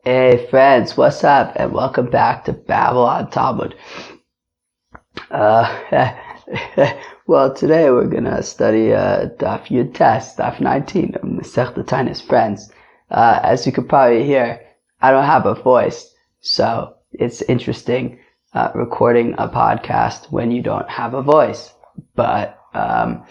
Hey friends, what's up? And welcome back to Babylon Talmud. Uh, well, today we're gonna study Daf Yud Tes, Daf 19 of Masechta Taanis. Friends, as you could probably hear, I don't have a voice, so it's interesting recording a podcast when you don't have a voice. But I'm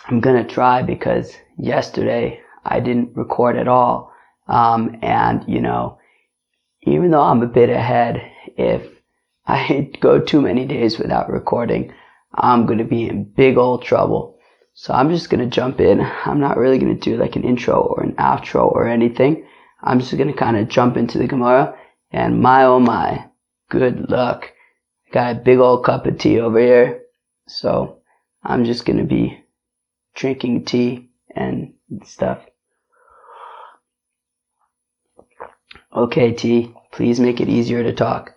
gonna try because yesterday I didn't record at all. And even though I'm a bit ahead, if I go too many days without recording, I'm going to be in big old trouble. So I'm just going to jump in. I'm not really going to do like an intro or an outro or anything. I'm just going to kind of jump into the Gemara, and my oh my, good luck. I got a big old cup of tea over here. So I'm just going to be drinking tea and stuff. Okay, T, please make it easier to talk.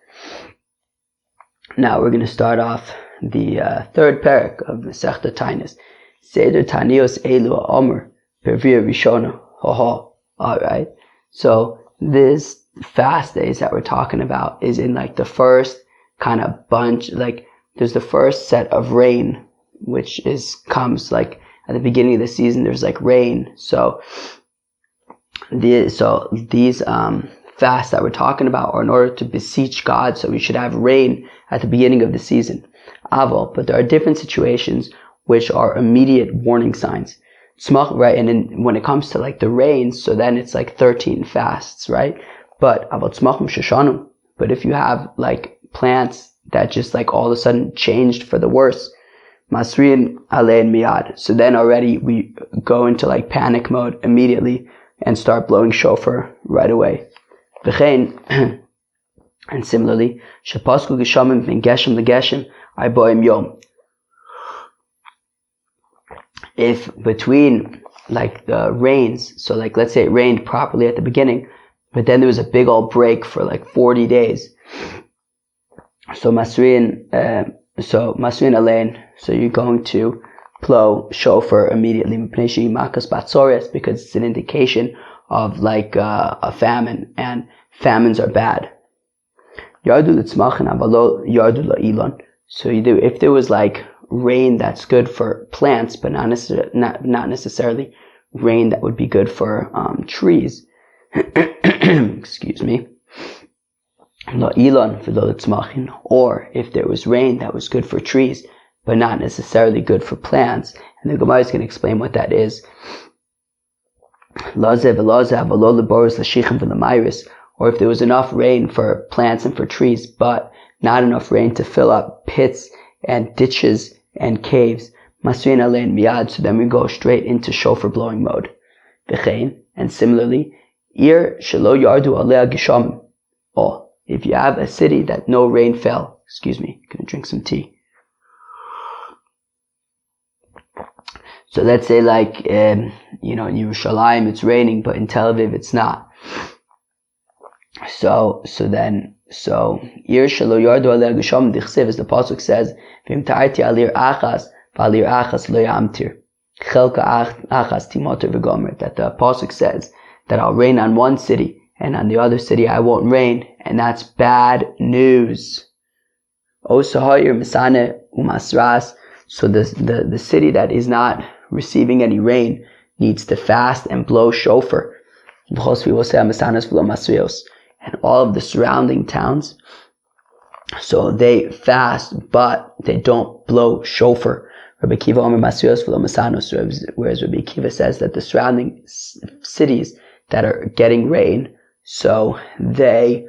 Now we're going to start off the third parak of Masechta Taanis. Seder Tanios Elu Omer Pervia Rishona. Alright. So this fast days that we're talking about is in like the first kind of bunch, like there's the first set of rain, which comes like at the beginning of the season, there's like rain. So these fasts that we're talking about are in order to beseech God, so we should have rain at the beginning of the season. But there are different situations which are immediate warning signs. Right? And then when it comes to like the rain, so then it's like 13 fasts, right? But if you have like plants that just like all of a sudden changed for the worse, masrin alein miyad. So then already we go into like panic mode immediately and start blowing shofar right away. And similarly, Shapasku Geshamim min Geshem leGeshem Arboim Yom. If between like the rains, so like let's say it rained properly at the beginning, but then there was a big old break for like 40 days. So Masrin Alein, so you're going to blow shofar immediately because it's an indication of like a famine, and famines are bad. So you do, if there was like rain that's good for plants, but not necessarily rain that would be good for trees. Excuse me. Or if there was rain that was good for trees, but not necessarily good for plants. And the Gemara is going to explain what that is. Or if there was enough rain for plants and for trees, but not enough rain to fill up pits and ditches and caves, masrin alein miyad, so then we go straight into shofar blowing mode. And similarly, ir shelo yardu alea gisham. Oh, if you have a city that no rain fell, excuse me, I'm gonna drink some tea. So let's say like, in Yerushalayim it's raining, but in Tel Aviv it's not. So Ir shelo yardu alei gesham dichsev, as the pasuk says, v'im ta'arti alir achas v'alir achas lo yamtir chelka achas timoter v'gomer, that the pasuk says that I'll rain on one city and on the other city I won't rain, and that's bad news. O sahayir misane umasras, so the city that is not receiving any rain needs to fast and blow shofar. And all of the surrounding towns, so they fast, but they don't blow shofar. Rabbi Akiva whereas Rabbi Akiva says that the surrounding cities that are getting rain, so they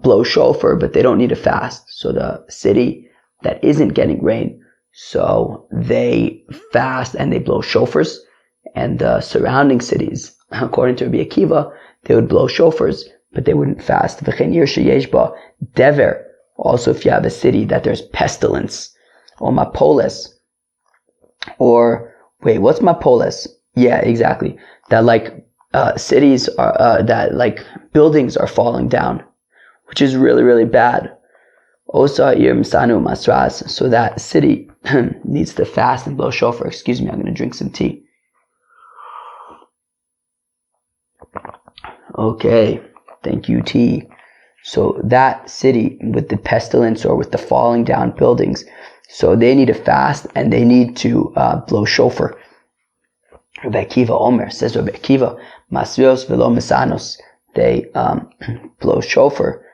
blow shofar, but they don't need to fast. So the city that isn't getting rain, so they fast and they blow shofars, and the surrounding cities, according to Rabbi Akiva, they would blow shofars, but they wouldn't fast. Dever, also if you have a city that there's pestilence, or mapolis, or wait, what's mapolis? Yeah, exactly. That like cities are that like buildings are falling down, which is really, really bad. Osa ir misanu masras, so that city needs to fast and blow shofar. Excuse me, I'm going to drink some tea. Okay, Thank you, T. So that city with the pestilence or with the falling down buildings, so they need to fast and they need to blow shofar. Rabbi Akiva Omer, says Rabbi Akiva, Masrios velo mesanos. They blow shofar,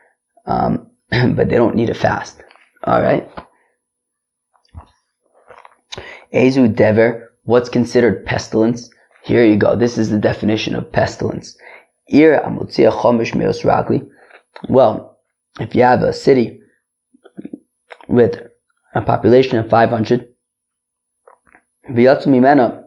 but they don't need to fast. Alright? Ezu dever, what's considered pestilence? Here you go. This is the definition of pestilence. Ir amutzia chomish meos ragli. Well, if you have a city with a population of 500, v'yatzu mimena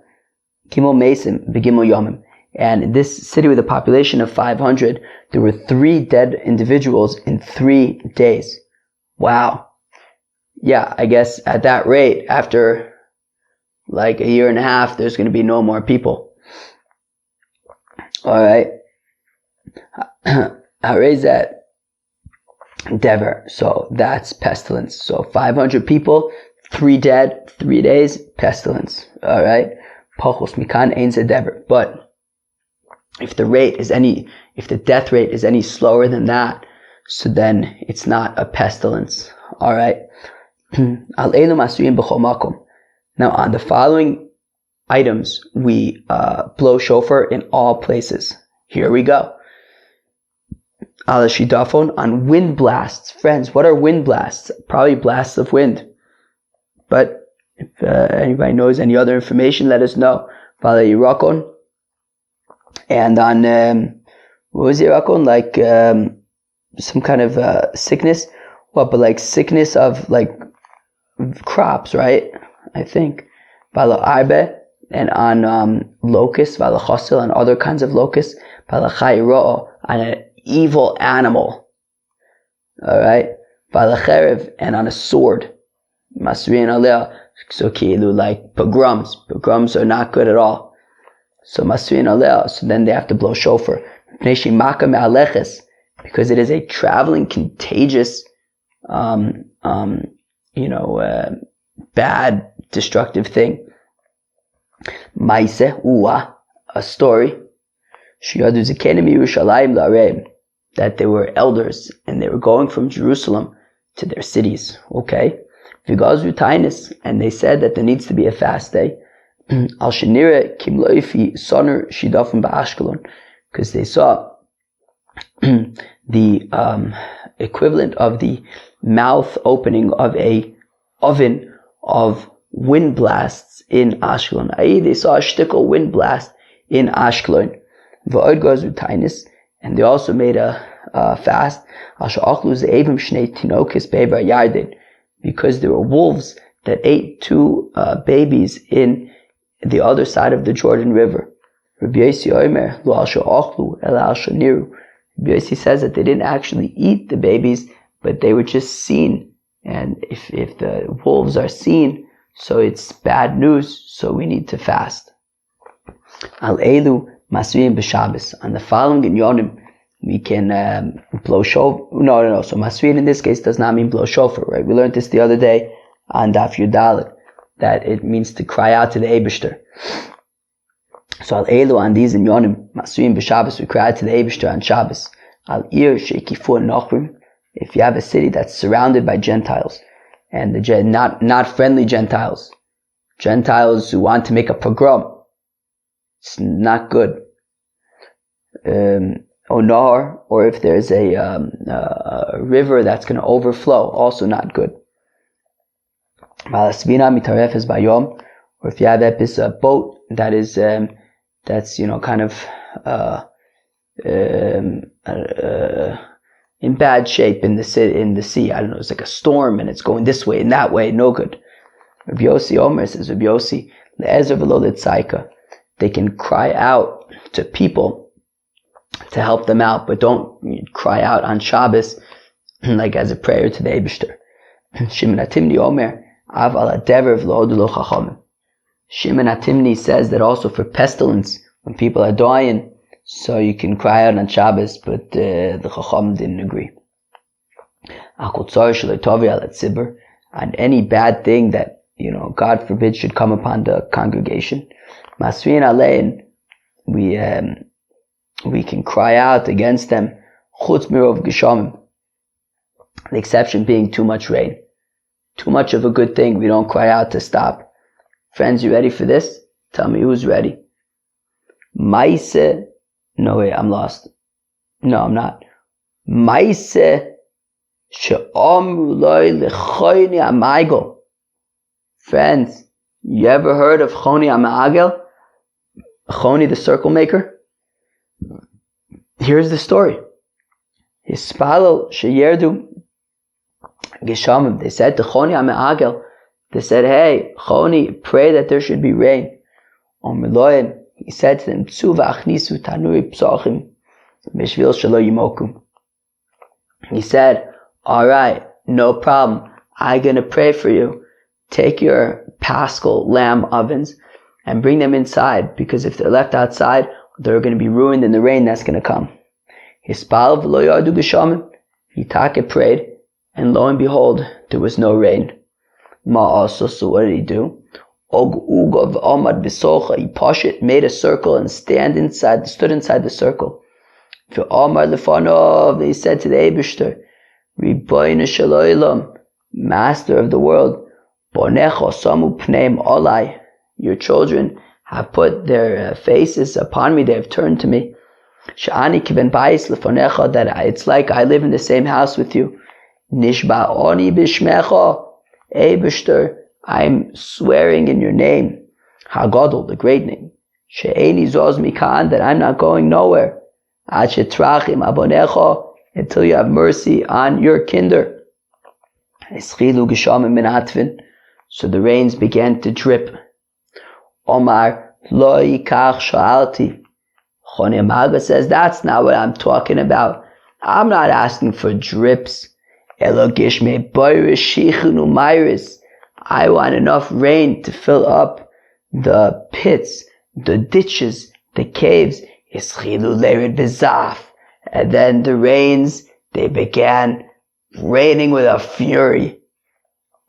kimo mesim begimo yomim, and this city with a population of 500, there were 3 dead individuals in 3 days. Wow. Yeah, I guess at that rate, after like a year and a half, there's going to be no more people. Alright. I raise that dever. So that's pestilence. So 500 people, 3 dead, 3 days, pestilence. Alright. Pachos mikan ein dever. But if the death rate is any slower than that, so then it's not a pestilence. Alright. Al elu masuyin b'chol makom. Now on the following items, we blow shofar in all places. Here we go. Al shidafon, on wind blasts. Friends, what are wind blasts? Probably blasts of wind. But if anybody knows any other information, let us know. Vala yirakon. And on, what was yirakon? Like some kind of sickness. What, but like sickness of like crops, right? I think. Vala arbe. And on locusts. Vala chosil, and other kinds of locusts. Vala chayro'o, on an evil animal. Alright? Vala cherev, and on a sword. Masriyan aleh. So kilu, like pogroms. Pogroms are not good at all. So masriyan aleh, so then they have to blow shofar. Because it is a traveling, contagious, bad, destructive thing. Maise uwa, a story. Shiyadu zekenim Yerushalayim la'areim, that they were elders and they were going from Jerusalem to their cities. Okay. V'gazu Taanis, and they said that there needs to be a fast day. Al shenire kim loifi soner shidafim ba'ashkelon, because they saw the equivalent of the mouth opening of a oven of wind blasts in Ashkelon. I.e., they saw a shtickle wind blast in Ashkelon. V'od gazu Taanis, and they also made a fast. Al she'achlu ze'evim shnei tinokis be'evar yardin, because there were wolves that ate 2 babies in the other side of the Jordan River. Rabbi Yossi Omer, lo al she'achlu ela al she'niru. Rabbi Yossi says that they didn't actually eat the babies, but they were just seen. And if the wolves are seen, so it's bad news, so we need to fast. Al elu masriyin b'Shabbos. On the following Yonim, we can blow shofar. No. So masriyin in this case does not mean blow shofar, right? We learned this the other day on Daf Yudalit, that it means to cry out to the Eibishter. So al elu, on these Yonim, masriyin b'Shabbos, we cry out to the Eibishter on Shabbos. Al ir shekifu nochrim. If you have a city that's surrounded by Gentiles, and not friendly Gentiles who want to make a pogrom, it's not good. Onar, or if there's a river that's going to overflow, also not good. Malasvina mitarefes bayom, or if you have a boat that is that's kind of in bad shape in the sea. I don't know, it's like a storm and it's going this way and that way, no good. Rabbi Yossi Omer, says Rabbi Yossi, le'ezer v'lo le'tzaika, they can cry out to people to help them out, but don't cry out on Shabbos like as a prayer to the Eibishter. Shimon HaTimni Omer, av ala dever v'lo lo chachamim. Shimon HaTimni says that also for pestilence, when people are dying, so you can cry out on Shabbos, but the Chacham didn't agree. And any bad thing that, God forbid, should come upon the congregation. Masriyin alein, we can cry out against them. Chutz mirov geshamim. The exception being too much rain. Too much of a good thing, we don't cry out to stop. Friends, you ready for this? Tell me who's ready. Maise, no wait, I'm lost. No, I'm not. Maise she'amru loy lechoni amagel. Friends, you ever heard of Choni Amagel? Choni the circle maker? Here's the story. Hispalel sheyerdu geshamim. They said to Choni Amagel, they said, hey, Choni, pray that there should be rain. Omerloim, he said to them, Tzuva achnisu tanuri psochim mishvil shelo yimokum. He said, alright, no problem. I'm going to pray for you. Take your Paschal lamb ovens and bring them inside, because if they're left outside, they're going to be ruined in the rain that's going to come. Hispal v'lo yardu geshamim. Yitake prayed, and lo and behold, there was no rain. Ma also, so what did he do? Og ugov amad b'socha. He pashit, made a circle and stood inside the circle. V'amar lefanov. He said to the Eibishter, Ribono shel olam, Master of the world, Bonecha samu pneim olai. Your children have put their faces upon me, they have turned to me. Sha'ani kiben bayis lefanecha, that it's like I live in the same house with you. Nishba'oni b'shmecha. Eibishter, I'm swearing in your name. Hagadol, the great name. She'eni zoz mikan, that I'm not going nowhere. Ad shetrachim abonecha, until you have mercy on your kinder. Eschilu geshamim min atvin. So the rains began to drip. Omar lo yikach sha'alti. Choni Amaga says, that's not what I'm talking about. I'm not asking for drips. Elo gishmei boirish shichunu myris. I want enough rain to fill up the pits, the ditches, the caves. Ischilu leirid bezaf. And then the rains, they began raining with a fury.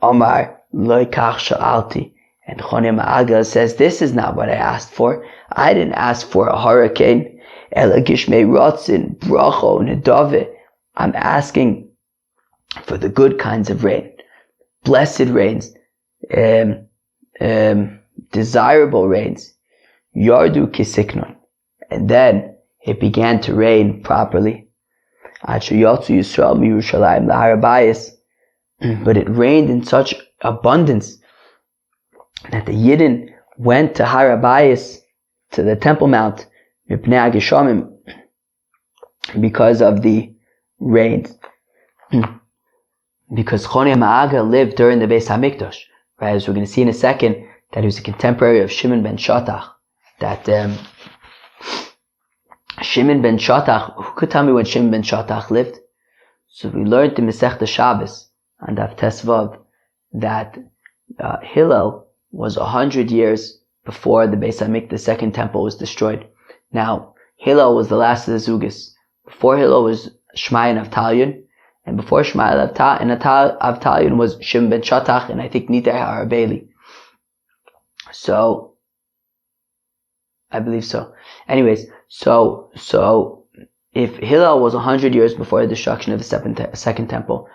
Omar lo yikach sha'alti. And Choni Ma'aga says, this is not what I asked for. I didn't ask for a hurricane. Ela gishmei rotzin, bracho, nedave. I'm asking for the good kinds of rain. Blessed rains. Desirable rains. Yardu kisiknon. And then it began to rain properly. Yotzu Yisrael miYerushalayim lahar habayis. But it rained in such abundance that the Yidden went to Har HaBayis, to the Temple Mount, because of the rains. Because Choni Ma'aga lived during the Beis HaMikdash, right? As we're going to see in a second, that he was a contemporary of Shimon ben Shattach. That Shimon ben Shattach, who could tell me when Shimon ben Shattach lived? So we learned in Masechta Shabbos, and Daf Tesvav, that Hillel was 100 years before the Beis HaMikdash, the second temple, was destroyed. Now, Hillel was the last of the Zugis. Before Hillel was Shmai and Avtalion, and before Shmai and Avtalion was Shimon ben Shattach, and I think Nitei HaRabeli. So, I believe so. Anyways, so if Hillel was 100 years before the destruction of the second temple,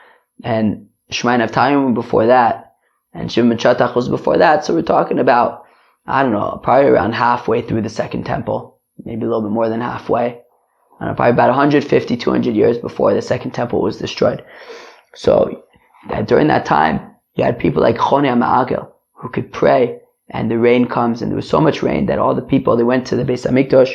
and Shmai and Avtalion were before that, and Shimon ben Shattach was before that, so we're talking about, I don't know, probably around halfway through the second temple, maybe a little bit more than halfway. I don't know, probably about 150, 200 years before the second temple was destroyed. So, during that time, you had people like Choni Ma'agel, who could pray, and the rain comes, and there was so much rain that all the people, they went to the Beis HaMikdash,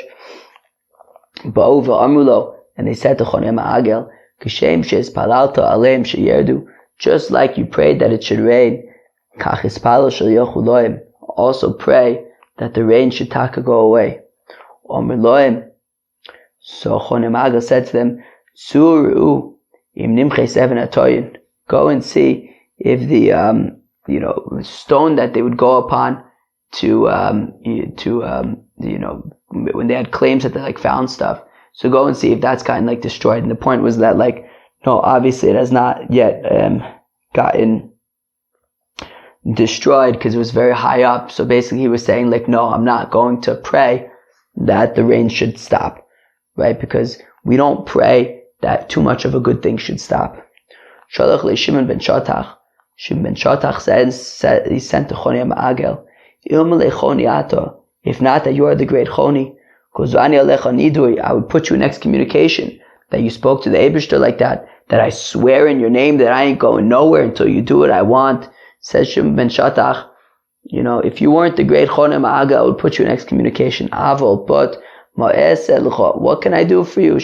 Ba'u v'amulo, and they said to Choni Ma'agel, Kishem she'es palalta aleim she'yerdu, just like you prayed that it should rain, also pray that the rain should taka go away. So Choni Ma'aga said to them, go and see if the stone that they would go upon to when they had claims that they found stuff. So go and see if that's gotten destroyed. And the point was that no, obviously it has not yet gotten destroyed because it was very high up. So basically he was saying no, I'm not going to pray that the rain should stop, right? Because we don't pray that too much of a good thing should stop. Shalach le Shimon ben Shatach. Shimon ben Shatach said he sent to Choni Ma'agel. If not that you are the great Choni, I would put you in excommunication that you spoke to the Eibishter like that I swear in your name that I ain't going nowhere until you do what I want. Says Shimon ben Shatach, if you weren't the great Choni Ma'agel, I would put you in excommunication. Avol, but what can I do for you?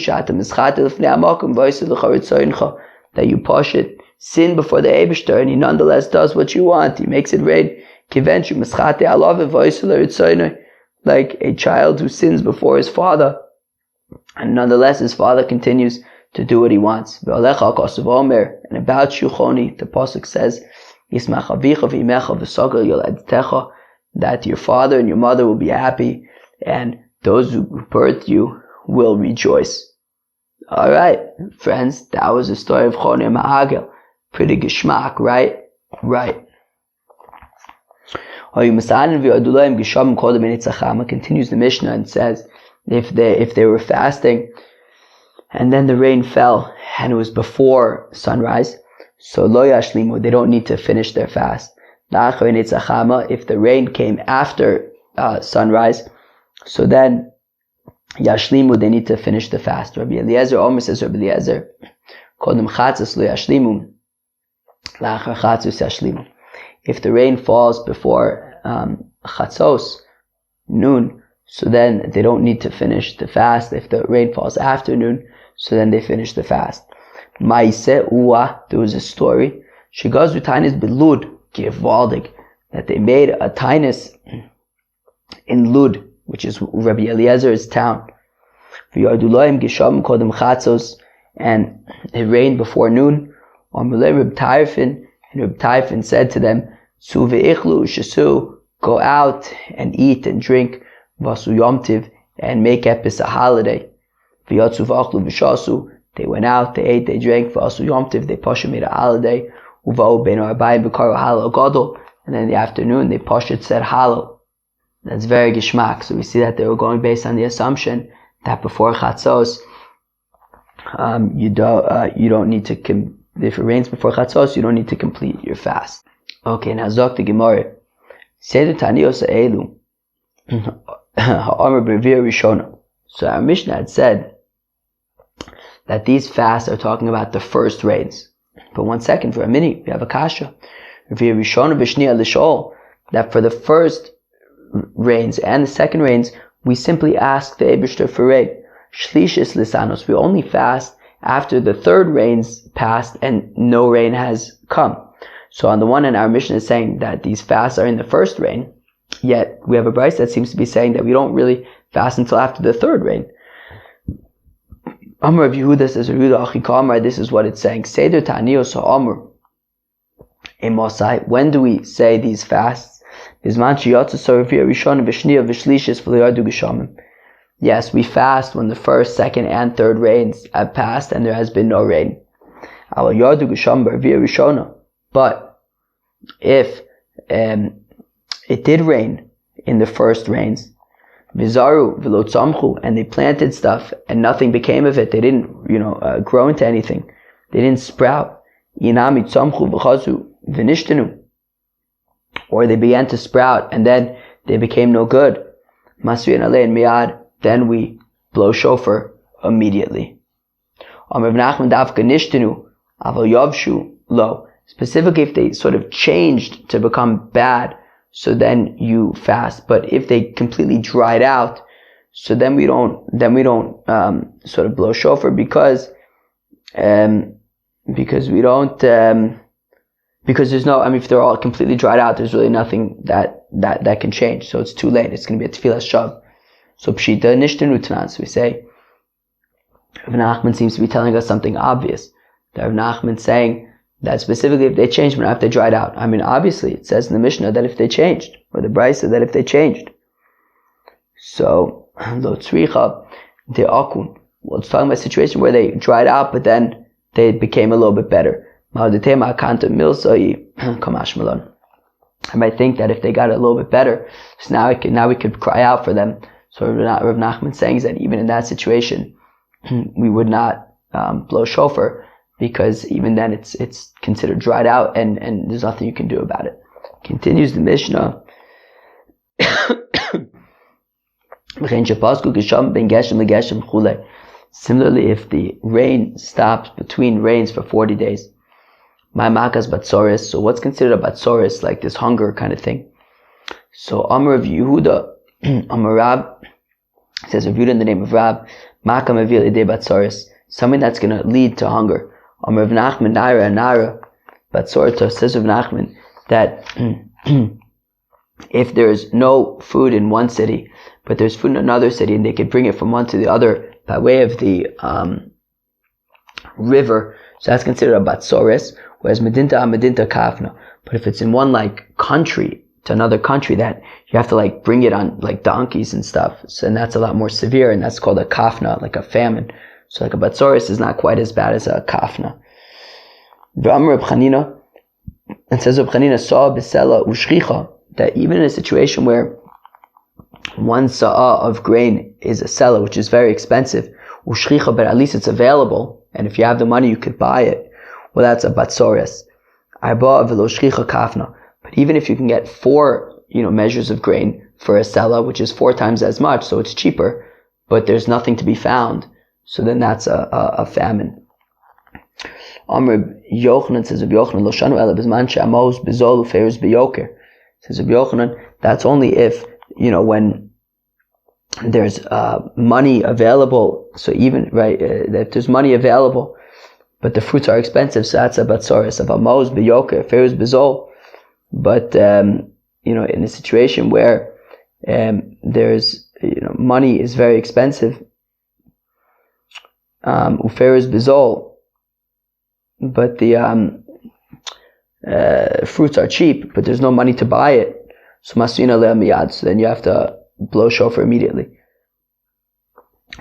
That you push it, sin before the Eibishter, and he nonetheless does what you want. He makes it rain. Like a child who sins before his father, and nonetheless his father continues to do what he wants. And about you, Choni, the pasuk says, that your father and your mother will be happy, and those who birthed you will rejoice. Alright, friends, that was the story of Choni Ma'agel. Pretty geschmack, right? Right. Continues the Mishnah and says, if they were fasting, and then the rain fell, and it was before sunrise, so lo yashlimu, they don't need to finish their fast. If the rain came after sunrise, so then yashlimu, they need to finish the fast. Rabbi Eliezer Omer says, Rabbi Eliezer, kodem chatzos lo yashlimu, la'achar chatzos yashlimu. If the rain falls before chatzos, noon, so then they don't need to finish the fast. If the rain falls after noon, so then they finish the fast. Ma'iseh uwa, there was a story, shegazu Taanis belud gewaldig, that they made a Taanis in Lud, which is Rabbi Eliezer's town. V'yardulayim gisham kodem chatzos, and it rained before noon. Amalei Reb Taifin, and Reb Taifin said to them, Su ve'ichlu shesu, go out and eat and drink, vasu yomtiv, and make epis a holiday. V'yatzu v'achlu v'shasu, they went out, they ate, they drank, vasu yomtiv, they pasha made a holiday, uva'u ben arbayim v'karu halal gadol, and then in the afternoon they pasha said halal. That's very gishmak. So we see that they were going based on the assumption that before chatzos, you don't need to if it rains before chatzos, you don't need to complete your fast. Okay, now zok the Gemara. Seder Tanios elu ha'amar b'revia rishona. So our Mishnah had said that these fasts are talking about the first rains. But 1 second, for a minute, we have a kasha. Revia rishona b'shniya l'shol, that for the first rains and the second rains, we simply ask the Eibishter for rain. Shlishis lisanos, we only fast after the third rains passed and no rain has come. So on the one hand, our Mishnah is saying that these fasts are in the first rain, yet we have a brayso that seems to be saying that we don't really fast until after the third rain. Amar of Yehuda says, this is what it's saying. Seder Tanios ha'amr emosai. When do we say these fasts? Yes, we fast when the first, second, and third rains have passed and there has been no rain. But if it did rain in the first rains, and they planted stuff and nothing became of it, they didn't grow into anything, they didn't sprout, or they began to sprout and then they became no good, then we blow shofar immediately. Specifically, if they sort of changed to become bad, so then you fast. But if they completely dried out, so then we don't sort of blow shofar because we don't because there's no, if they're all completely dried out, there's really nothing that can change. So it's too late. It's going to be a tefillah shav. So pshita nishtenu tanan. So we say, Rav Nachman seems to be telling us something obvious. That Rav Nachman saying that specifically if they changed, but not if they dried out. Obviously it says in the Mishnah that if they changed, or the brayso that if they changed. So lo tzricha de akun. Well, it's talking about a situation where they dried out, but then they became a little bit better. I might think that if they got a little bit better, so now we could cry out for them. So Rav Nachman saying is that even in that situation, we would not blow shofar, because even then it's considered dried out, and there's nothing you can do about it. Continues the Mishnah. Similarly, if the rain stops between rains for 40 days, my makas batsoris. So what's considered a batsoris, like this hunger kind of thing? So Amar of Yehuda, Amar Rab, says Rav Yehuda in the name of Rab, Maka mevil idei batsoris, something that's going to lead to hunger. Amar of Nachman, Naira, Nara, batsorta, says of Nachman, that if there's no food in one city, but there's food in another city, and they could bring it from one to the other by way of the river, so that's considered a batsoris. Whereas medinta kafna. But if it's in one like country to another country, that you have to like bring it on like donkeys and stuff, so and that's a lot more severe, and that's called a kafna, like a famine. So like a batsoris is not quite as bad as a kafna. V'amar Reb Chanina, and says Reb Chanina saw besela ushchicha, that even in a situation where one sa'ah of grain is a sela, which is very expensive, ushchicha, but at least it's available, and if you have the money you could buy it, well, that's a batsoris. Arba v'lo shchicha kafna. But even if you can get 4, measures of grain for a sela, which is 4 times as much, so it's cheaper, but there's nothing to be found, so then that's a famine. Amr Yochanan, says of Yochanan, lo shanu ela b'zman she'amos b'zol u'feiros b'yoker. Says of Yochanan, that's only if, when there's money available. So even, right, if there's money available, but the fruits are expensive, so that's a batsoris of amos b'yoker, feiros b'zol. But in a situation where there's money is very expensive, uferes b'zol, but the fruits are cheap, but there's no money to buy it, so masina le'el miyad, so then you have to blow shofar immediately.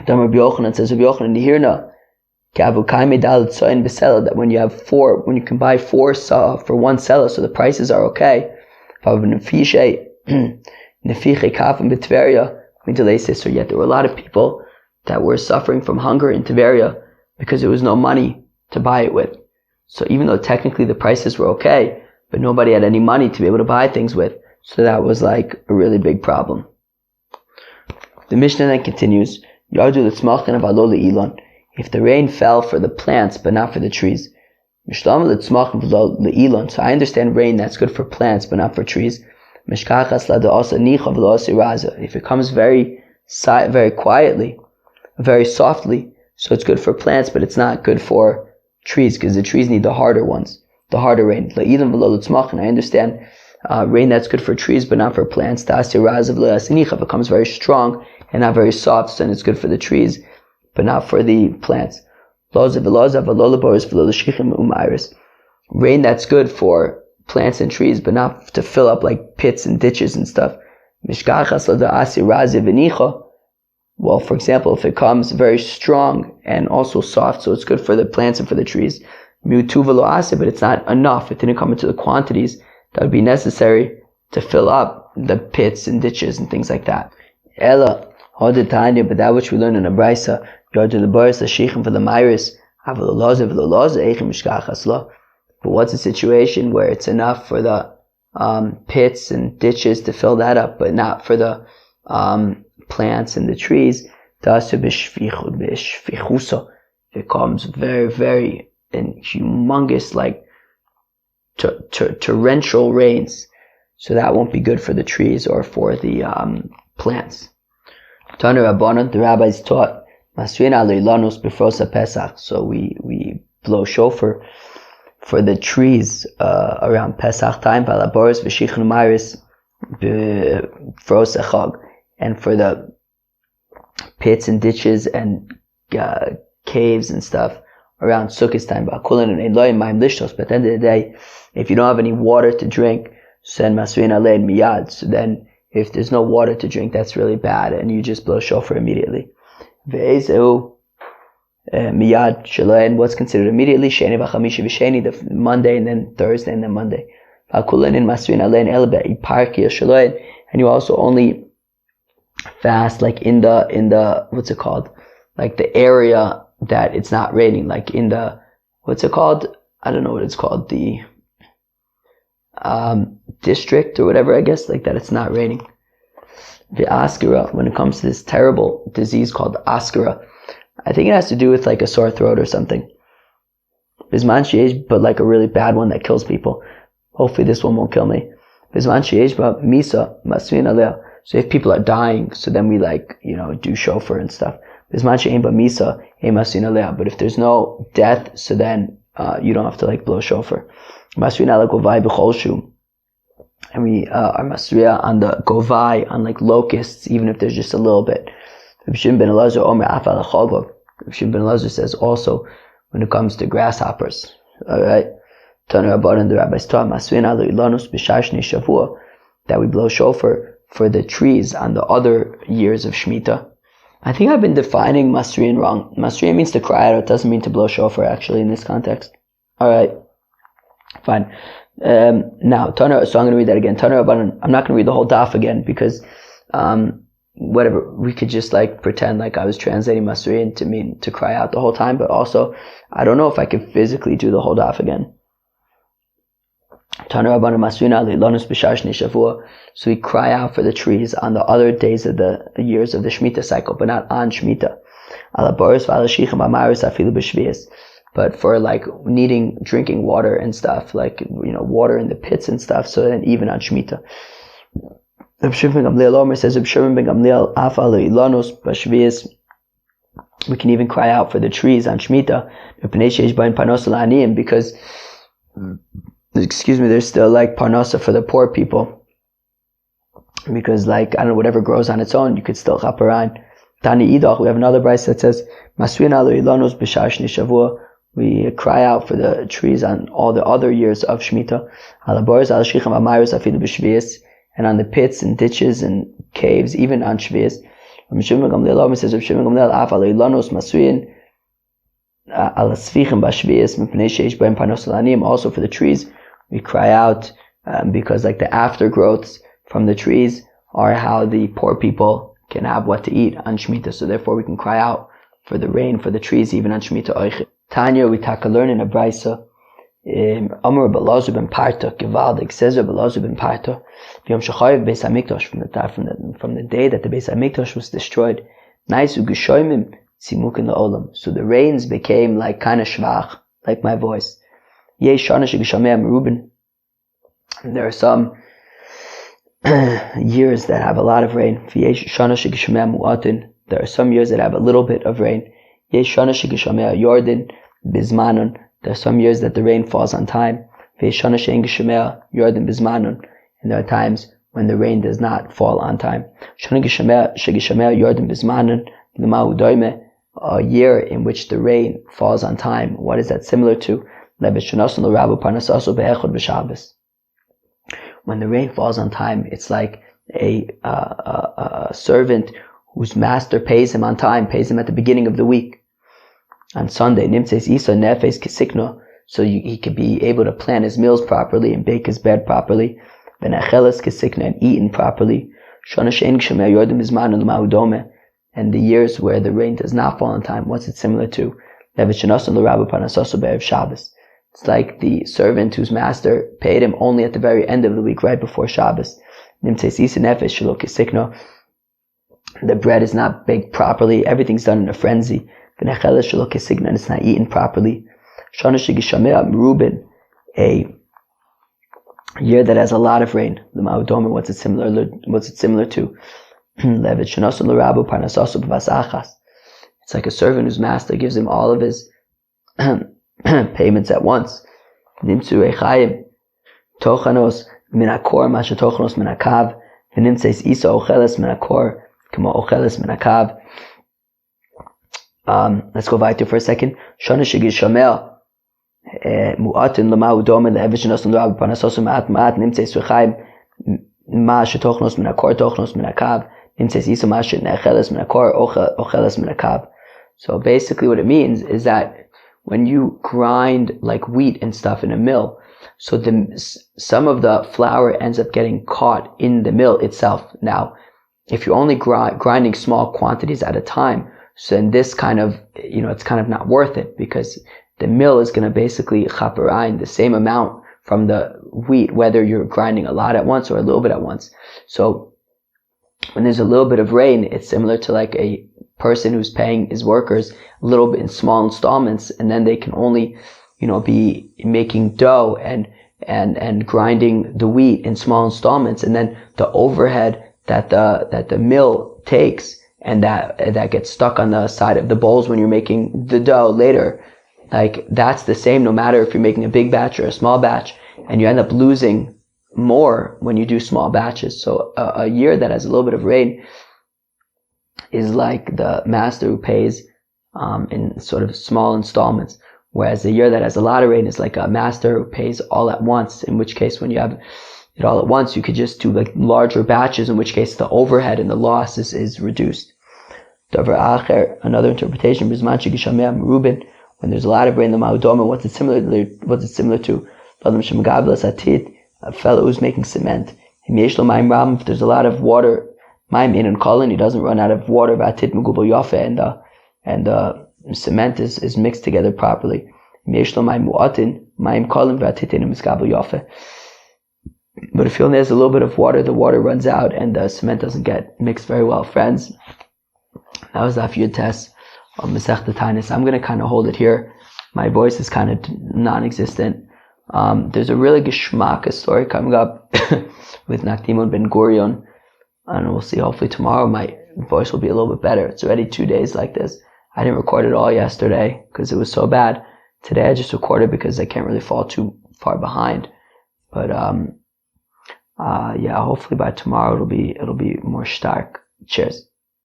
Then Rabbi Yochanan says, Rabbi Yochanan, Nihirna, that when you have 4, when you can buy 4 saw for 1 selah, so the prices are okay. So yet there were a lot of people that were suffering from hunger in Tiberia because there was no money to buy it with. So even though technically the prices were okay, but nobody had any money to be able to buy things with. So that was like a really big problem. The Mishnah then continues, if the rain fell for the plants but not for the trees. So I understand rain that's good for plants but not for trees. If it comes very quietly, very softly, so it's good for plants, but it's not good for trees, because the trees need the harder ones, the harder rain. And I understand rain that's good for trees but not for plants. If it comes very strong and not very soft, then it's good for the trees but not for the plants. Rain that's good for plants and trees, but not to fill up like pits and ditches and stuff. Well, for example, if it comes very strong and also soft, so it's good for the plants and for the trees. But it's not enough. It didn't come into the quantities that would be necessary to fill up the pits and ditches and things like that. Ella, but that which we learn in a brisa, but what's a situation where it's enough for the pits and ditches to fill that up, but not for the plants and the trees? It comes very, very in humongous, like torrential rains. So that won't be good for the trees or for the plants. Tana Rabbanan, the rabbis taught, so we blow shofar for the trees around Pesach time, and for the pits and ditches and caves and stuff around Sukkot time. But at the end of the day, if you don't have any water to drink, so then if there's no water to drink, that's really bad, and you just blow shofar immediately. Miyad shalayin, what's considered immediately? Sheni v'chamishi v'sheni, the Monday and then Thursday and then Monday. And you also only fast like in the what's it called? Like the area that it's not raining, like in the, what's it called? I don't know what it's called, the district or whatever, I guess, like that it's not raining. The askara, when it comes to this terrible disease called askara, I think it has to do with like a sore throat or something. Bizman sheyesh, but like a really bad one that kills people. Hopefully this one won't kill me. Bizman sheyesh ba misa masvin aleh. So if people are dying, so then we like, do shofar and stuff. Bizman sheyesh ba misa masvin aleh. But if there's no death, so then you don't have to like blow shofar. Masvin aleh govai b'chol shum. And we are masriya on the govai, on like locusts, even if there's just a little bit. Rabbi Shimon ben Elazar says also when it comes to grasshoppers. Alright? The rabbis taught that we blow shofar for the trees on the other years of Shemitah. I think I've been defining masriyan wrong. Masriyan means to cry out. It doesn't mean to blow shofar actually in this context. Alright. Fine. Now, so I'm going to read that again. I'm not going to read the whole daf again because, whatever, we could just like pretend like I was translating masriyan to mean to cry out the whole time, but also, I don't know if I could physically do the whole daf again. So we cry out for the trees on the other days of the years of the Shemitah cycle, but not on Shemitah. But for like needing drinking water and stuff, like, water in the pits and stuff, so then even on Shemitah. Reb Shimon ben Gamliel says, Reb Shimon ben Gamliel, we can even cry out for the trees on Shemitah, because, there's still like parnasa for the poor people. Because like, I don't know, whatever grows on its own, you could still chaparan. Tani idach, we have another brayse that says, we cry out for the trees on all the other years of Shemitah. And on the pits and ditches and caves, even on Shvius. Also for the trees, we cry out because like the aftergrowths from the trees are how the poor people can have what to eat on Shemitah. So therefore we can cry out for the rain, for the trees, even on Shemitah. Tanya, we take a learn in a brayso. Amar Belazu ben Parta, Givaldik, says Belazu ben Parta, from the day that the Beis Hamikdash was destroyed, Naisu Geshoimim Simukin Olam. So the rains became like kind of shvach, like my voice. Yesh Shana Shegishameh Merubin. There are some years that have a lot of rain. Yesh Shana Shegishameh Muatin. There are some years that have a little bit of rain. Yesh Shana Shegishameh Yordan Bizmanon. There are some years that the rain falls on time. And there are times when the rain does not fall on time. A year in which the rain falls on time. What is that similar to? When the rain falls on time, it's like a servant whose master pays him on time, pays him at the beginning of the week. On Sunday, so he could be able to plan his meals properly and bake his bread properly, and eaten properly. And the years where the rain does not fall on time, what's it similar to? It's like the servant whose master paid him only at the very end of the week, right before Shabbos. The bread is not baked properly, everything's done in a frenzy. And it's not eaten properly. A year that has a lot of rain. What's it similar to? It's like a servant whose master gives him all of his payments at once. Let's go back to for a second. Shana Shigishamel Mu'atin Lamau Dome the Evishanos and Rab Panasos Mat Nimtes Rechaim Ma Shatochnos Minakor Tochnos Minakav Nimtes Isa Mash Necheles Minakor Ocheles Minakav. So basically what it means is that when you grind like wheat and stuff in a mill, so some of the flour ends up getting caught in the mill itself. Now, if you're only grinding small quantities at a time, so in this kind of it's kind of not worth it, because the mill is going to basically chaparain the same amount from the wheat, whether you're grinding a lot at once or a little bit at once. So when there's a little bit of rain, it's similar to like a person who's paying his workers a little bit in small installments, and then they can only, be making dough and grinding the wheat in small installments, and then the overhead that the mill takes and that gets stuck on the side of the bowls when you're making the dough later, like that's the same no matter if you're making a big batch or a small batch, and you end up losing more when you do small batches. So a year that has a little bit of rain is like the master who pays in sort of small installments, whereas a year that has a lot of rain is like a master who pays all at once, in which case when you have it all at once, you could just do like larger batches, in which case the overhead and the loss is reduced. Another interpretation, when there's a lot of rain, the Ma'udoma, what's it similar to? A fellow who's making cement. If there's a lot of water, he doesn't run out of water, and the cement is mixed together properly. But if he only has a little bit of water, the water runs out and the cement doesn't get mixed very well. Friends, that was the Yud Tes of Masechta Taanis. I'm going to kind of hold it here. My voice is kind of non-existent. There's a really geschmack story coming up with Nakdimon Ben Gurion, and we'll see. Hopefully tomorrow my voice will be a little bit better. It's already 2 days like this. I didn't record it all yesterday because it was so bad. Today I just recorded because I can't really fall too far behind. But hopefully by tomorrow it'll be more stark. Cheers.